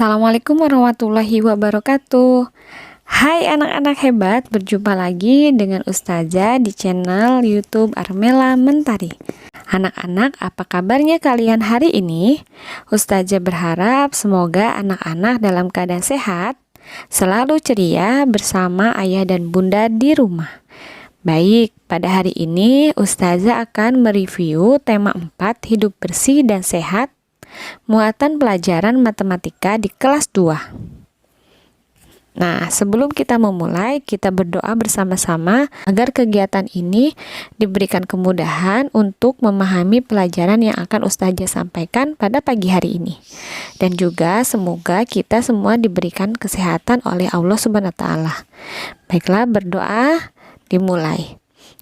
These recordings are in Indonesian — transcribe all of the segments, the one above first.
Assalamualaikum warahmatullahi wabarakatuh. Hai anak-anak hebat, berjumpa lagi dengan Ustazah di channel YouTube Armela Mentari. Anak-anak, apa kabarnya kalian hari ini? Ustazah berharap semoga anak-anak dalam keadaan sehat, selalu ceria bersama ayah dan bunda di rumah. Baik, pada hari ini Ustazah akan mereview tema 4 hidup bersih dan sehat, muatan pelajaran matematika di kelas 2. Nah, sebelum kita memulai, kita berdoa bersama-sama agar kegiatan ini diberikan kemudahan untuk memahami pelajaran yang akan Ustazah sampaikan pada pagi hari ini. Dan juga semoga kita semua diberikan kesehatan oleh Allah Subhanahu wa taala. Baiklah, berdoa dimulai.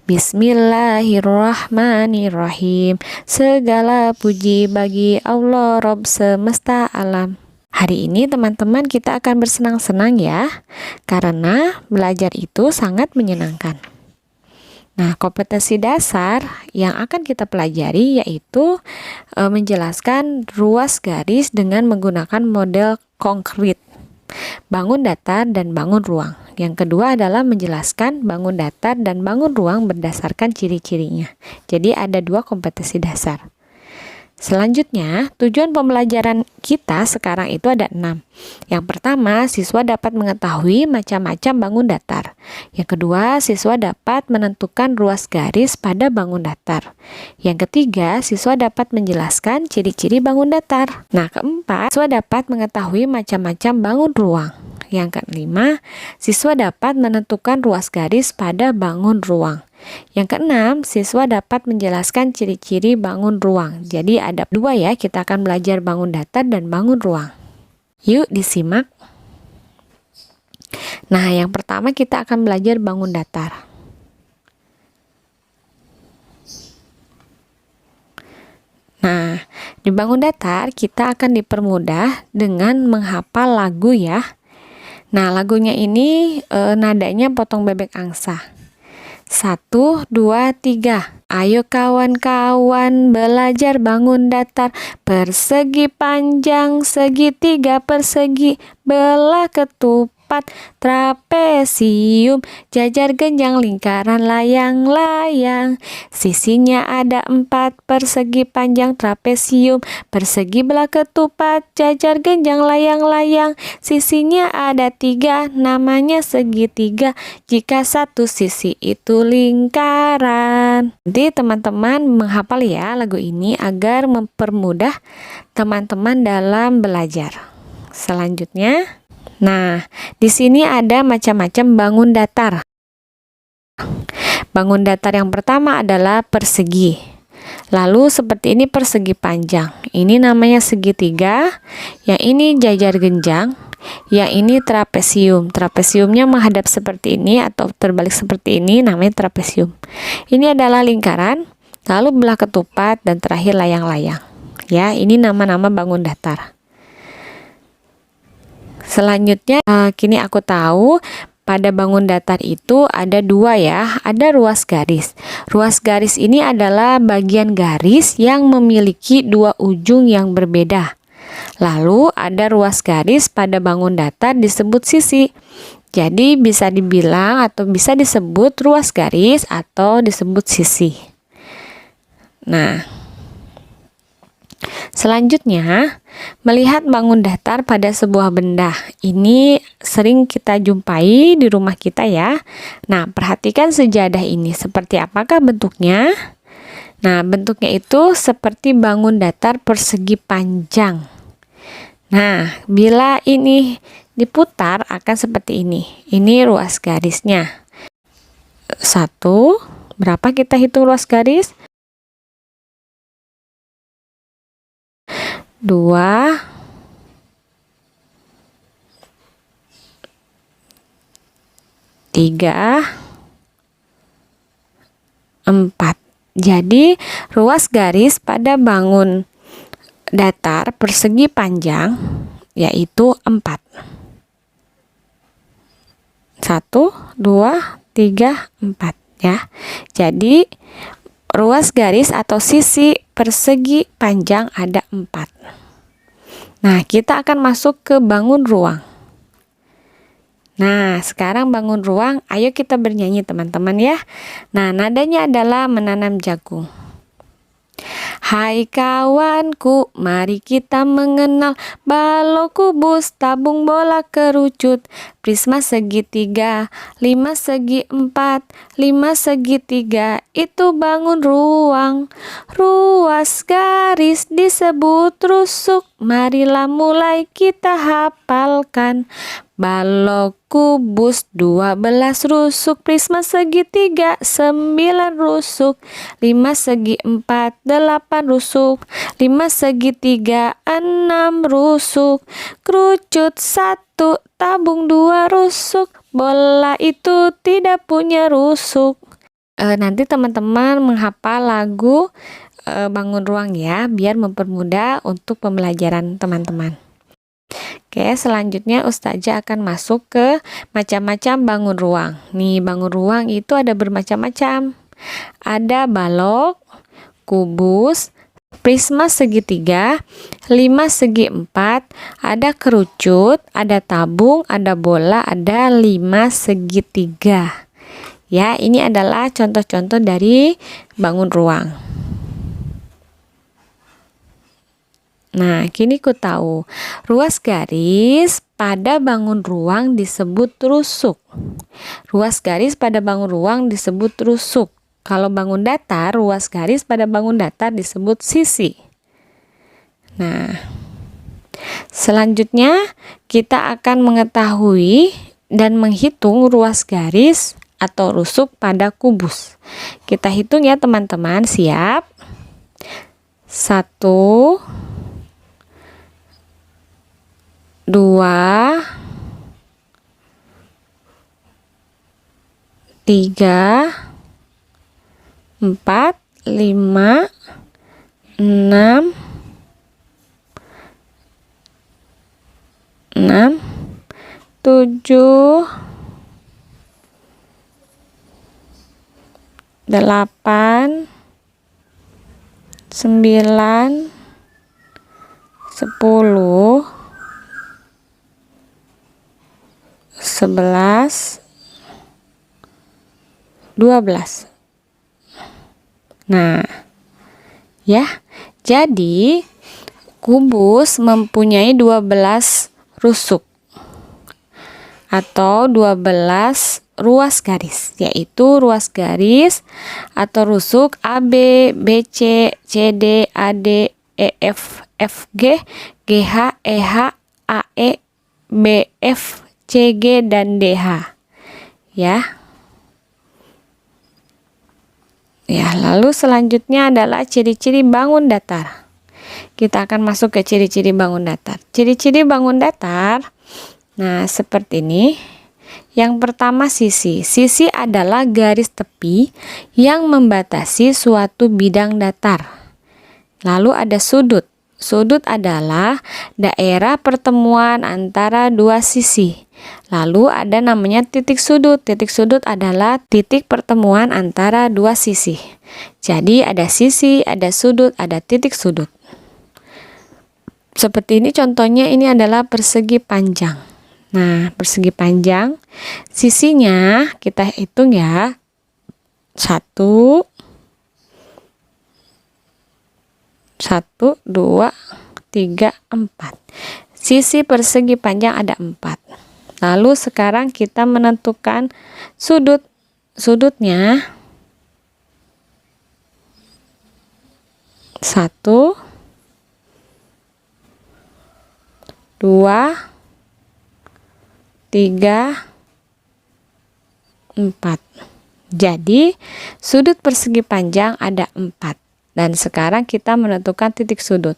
Bismillahirrahmanirrahim. Segala puji bagi Allah Rabb semesta alam. Hari ini teman-teman kita akan bersenang-senang ya, karena belajar itu sangat menyenangkan. Nah, kompetensi dasar yang akan kita pelajari yaitu menjelaskan ruas garis dengan menggunakan model konkret, bangun datar dan bangun ruang. Yang kedua adalah menjelaskan bangun datar dan bangun ruang berdasarkan ciri-cirinya. Jadi ada 2 kompetensi dasar. Selanjutnya, tujuan pembelajaran kita sekarang itu ada 6. Yang pertama, siswa dapat mengetahui macam-macam bangun datar. Yang kedua, siswa dapat menentukan ruas garis pada bangun datar. Yang ketiga, siswa dapat menjelaskan ciri-ciri bangun datar. Nah, keempat, siswa dapat mengetahui macam-macam bangun ruang. Yang kelima, siswa dapat menentukan ruas garis pada bangun ruang. Yang keenam, siswa dapat menjelaskan ciri-ciri bangun ruang. Jadi ada 2 ya, kita akan belajar bangun datar dan bangun ruang. Yuk disimak. Nah, yang pertama kita akan belajar bangun datar. Nah, di bangun datar kita akan dipermudah dengan menghafal lagu ya. Nah, lagunya ini nadanya potong bebek angsa. 1, 2, 3. Ayo kawan-kawan belajar bangun datar. Persegi panjang, segitiga persegi, belah ketupat, trapesium, jajar genjang lingkaran layang-layang. Sisinya ada 4, persegi panjang trapesium, persegi belah ketupat, jajar genjang layang-layang. Sisinya ada 3, namanya segitiga, jika satu sisi itu lingkaran. Jadi teman-teman menghafal ya lagu ini agar mempermudah teman-teman dalam belajar. Selanjutnya, nah, di sini ada macam-macam bangun datar. Bangun datar yang pertama adalah persegi. Lalu seperti ini persegi panjang. Ini namanya segitiga. Yang ini jajar genjang. Yang ini trapesium. Trapesiumnya menghadap seperti ini atau terbalik seperti ini, namanya trapesium. Ini adalah lingkaran, lalu belah ketupat, dan terakhir layang-layang. Ya, ini nama-nama bangun datar. Selanjutnya, kini aku tahu pada bangun datar itu ada 2 ya, ada ruas garis. Ruas garis ini adalah bagian garis yang memiliki 2 ujung yang berbeda. Lalu ada ruas garis pada bangun datar disebut sisi. Jadi bisa dibilang atau bisa disebut ruas garis atau disebut sisi. Nah, selanjutnya, melihat bangun datar pada sebuah benda. Ini sering kita jumpai di rumah kita ya. Nah, perhatikan sejadah ini. Seperti apakah bentuknya? Nah, bentuknya itu seperti bangun datar persegi panjang. Nah, bila ini diputar akan seperti ini. Ini ruas garisnya. 1, berapa kita hitung ruas garis? 2, 3, 4. Jadi ruas garis pada bangun datar persegi panjang yaitu 4. 1, 2, 3, 4 ya. Jadi ruas garis atau sisi persegi panjang ada 4. Nah, kita akan masuk ke bangun ruang. Nah, sekarang bangun ruang, ayo kita bernyanyi teman-teman ya. Nah, nadanya adalah menanam jagung. Hai kawanku, mari kita mengenal balok, kubus, tabung bola, kerucut, prisma segitiga, 5 segi 4, 5 segitiga, itu bangun ruang. Ruas garis disebut rusuk, marilah mulai kita hafalkan. Balok, kubus, 12 rusuk, prisma segitiga, 9 rusuk, 5 segi 4, 8 rusuk, 5 segitiga, 6 rusuk, kerucut 1, tabung 2 rusuk, bola itu tidak punya rusuk. Nanti teman-teman menghafal lagu bangun ruang ya, biar mempermudah untuk pembelajaran teman-teman. Oke, selanjutnya Ustazah akan masuk ke macam-macam bangun ruang. Nih, bangun ruang itu ada bermacam-macam. Ada balok, kubus, prisma segitiga, 5 segi 4, ada kerucut, ada tabung, ada bola, ada 5 segitiga. Ya, ini adalah contoh-contoh dari bangun ruang. Nah, kini ku tahu, ruas garis pada bangun ruang disebut rusuk. Ruas garis pada bangun ruang disebut rusuk. Kalau bangun datar, ruas garis pada bangun datar disebut sisi. Nah, selanjutnya kita akan mengetahui dan menghitung ruas garis atau rusuk pada kubus. Kita hitung ya teman-teman, siap? 1, 2, 3, 4, 5, 6, 7, 8, 9, 10, 11, 12. Nah, ya, jadi kubus mempunyai 12 rusuk atau 12 ruas garis, yaitu ruas garis atau rusuk AB, BC, CD, AD, EF, FG, GH, EH, AE, BF, CG, dan DH. Ya. Ya, lalu selanjutnya adalah ciri-ciri bangun datar. Kita akan masuk ke ciri-ciri bangun datar. Ciri-ciri bangun datar, nah seperti ini. Yang pertama sisi. Sisi adalah garis tepi yang membatasi suatu bidang datar. Lalu ada sudut. Sudut adalah daerah pertemuan antara dua sisi. Lalu ada namanya titik sudut. Titik sudut adalah titik pertemuan antara dua sisi. Jadi ada sisi, ada sudut, ada titik sudut. Seperti ini contohnya, ini adalah persegi panjang. Nah, persegi panjang, sisinya kita hitung ya. 1, 2, 3, 4. Sisi persegi panjang ada 4. Lalu sekarang kita menentukan sudut. Sudutnya 1, 2, 3, 4. Jadi sudut persegi panjang ada 4. Dan sekarang kita menentukan titik sudut.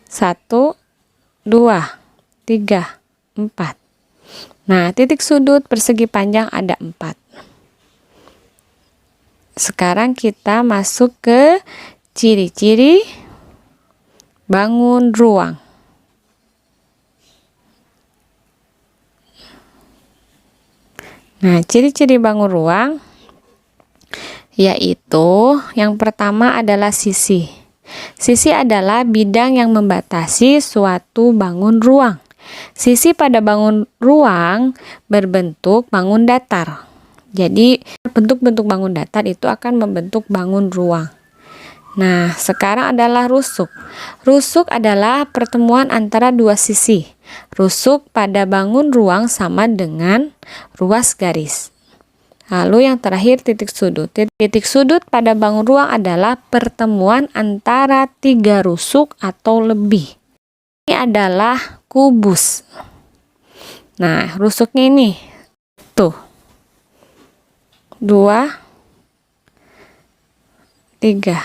1, 2, 3, 4. Nah, titik sudut persegi panjang ada 4. Sekarang kita masuk ke ciri-ciri bangun ruang. Nah, ciri-ciri bangun ruang yaitu yang pertama adalah sisi. Sisi adalah bidang yang membatasi suatu bangun ruang. Sisi pada bangun ruang berbentuk bangun datar. Jadi, bentuk-bentuk bangun datar itu akan membentuk bangun ruang. Nah, sekarang adalah rusuk. Rusuk adalah pertemuan antara dua sisi. Rusuk pada bangun ruang sama dengan ruas garis. Lalu yang terakhir titik sudut. Titik sudut pada bangun ruang adalah pertemuan antara tiga rusuk atau lebih. Ini adalah kubus. Nah, rusuknya ini tuh 2, 3,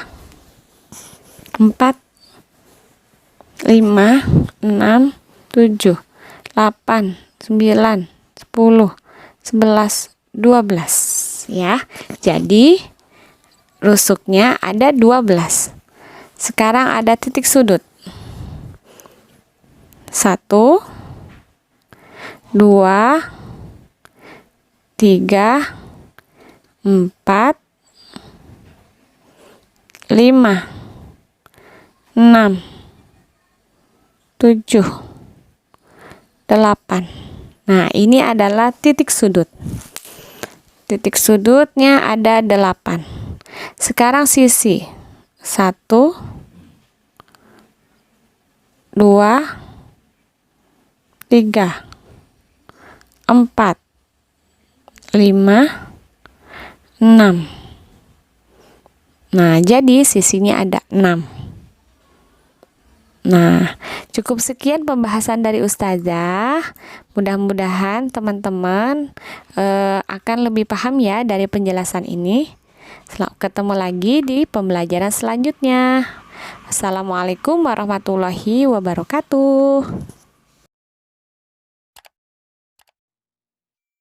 4, 5, 6, 7, 8, 9, 10, 11, 12 ya. Jadi rusuknya ada 12. Sekarang ada titik sudut. 1, 2, 3, 4, 5, 6, 7, 8. Nah, ini adalah titik sudut. Titik sudutnya ada 8. Sekarang sisi. 1, 2, 3, 4, 5, 6. Nah, jadi sisinya ada 6. Nah, cukup sekian pembahasan dari Ustazah. Mudah-mudahan teman-teman akan lebih paham ya dari penjelasan ini. Ketemu lagi di pembelajaran selanjutnya. Assalamualaikum warahmatullahi wabarakatuh.